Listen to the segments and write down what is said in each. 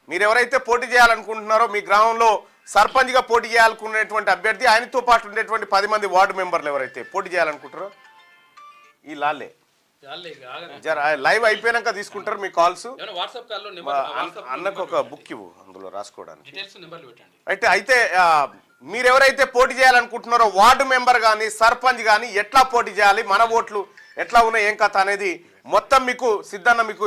మీరు ఎవరైతే పోటీ చేయాలనుకుంటున్నారో మీ గ్రామంలో సర్పంచ్గా పోటీ చేయాలనుకునేటువంటి అభ్యర్థి ఆయనతో పాటు ఉండేటువంటి 10 మంది వార్డు మెంబర్లు ఎవరైతే పోటీ చేయాలనుకుంటారో ఈ లాలే లైవ్ అయిపోయాక తీసుకుంటారు మీ కాల్స్. అన్నకు ఒక బుక్ ఇవ్వు అందులో రాసుకోవడానికి. అయితే మీరెవరైతే పోటీ చేయాలనుకుంటున్నారో వార్డు మెంబర్ కానీ సర్పంచ్ కానీ ఎట్లా పోటీ చేయాలి, మన ఓట్లు ఎట్లా ఉన్నాయి, ఏం కథ అనేది మొత్తం మీకు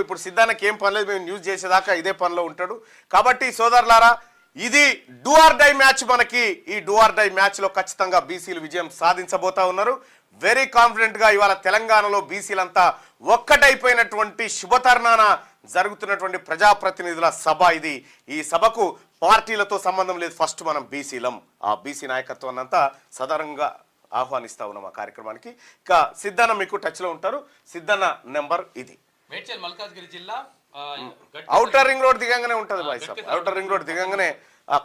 ఇప్పుడు సిద్ధాన్నకి ఏం పని లేదు, మేము న్యూస్ చేసేదాకా ఇదే పనిలో ఉంటాడు. కాబట్టి సోదరులారా, ఇది డూ ఆర్ డై మ్యాచ్. మనకి ఈ డూ ఆర్ డై మ్యాచ్లో ఖచ్చితంగా బీసీలు విజయం సాధించబోతా ఉన్నారు. వెరీ కాన్ఫిడెంట్గా ఇవాళ తెలంగాణలో బీసీలంతా ఒక్కటైపోయినటువంటి శుభతరుణాన జరుగుతున్నటువంటి ప్రజాప్రతినిధుల సభ ఇది. ఈ సభకు పార్టీలతో సంబంధం లేదు, ఫస్ట్ మనం బీసీలం, ఆ బీసీ నాయకత్వాన్ని అంతా సాధారణంగా ఆహ్వానిస్తా ఉన్నాం ఆ కార్యక్రమానికి. ఇక సిద్ధన్న మీకు టచ్లో ఉంటారు. సిద్ధన్న నెంబర్ ఇది. ఔటర్ రింగ్ రోడ్ దిగంగానే ఉంటుంది బాయ్ సాబ్. ఔటర్ రింగ్ రోడ్ దిగంగానే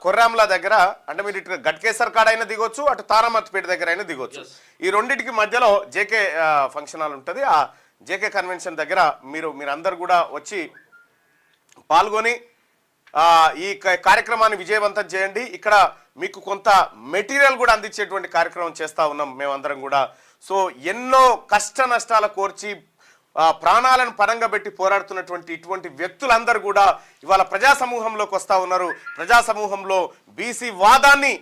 కొర్రాంల దగ్గర, అంటే మీరు ఇటు గట్కేసర్ కాడ అయినా దిగొచ్చు, అటు తారామతిపేట దగ్గర అయినా దిగొచ్చు. ఈ రెండింటికి మధ్యలో జేకే ఫంక్షన్ హాల్ ఉంటుంది. ఆ జేకే కన్వెన్షన్ దగ్గర మీరందరూ కూడా వచ్చి పాల్గొని ఈ కార్యక్రమాన్ని విజయవంతం చేయండి. ఇక్కడ మీకు కొంత మెటీరియల్ కూడా అందించేటువంటి కార్యక్రమం చేస్తూ ఉన్నాం మేమందరం కూడా. సో ఎన్నో కష్ట నష్టాల కోర్చి ప్రాణాలను పరంగా పెట్టి పోరాడుతున్నటువంటి ఇటువంటి వ్యక్తులందరూ కూడా ఇవాళ ప్రజా సమూహంలోకి వస్తూ ఉన్నారు. ప్రజా సమూహంలో బీసీ వాదాన్ని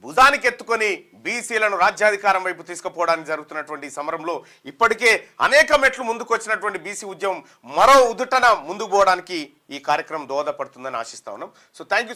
భుజానికి ఎత్తుకొని బీసీలను రాజ్యాధికారం వైపు తీసుకుపోవడానికి జరుగుతున్నటువంటి సమరంలో ఇప్పటికే అనేక మెట్లు ముందుకు వచ్చినటువంటి బీసీ ఉద్యమం మరో ఉదుటన ముందుకు పోవడానికి ఈ కార్యక్రమం దోహదపడుతుందని ఆశిస్తా ఉన్నాం. So thank you.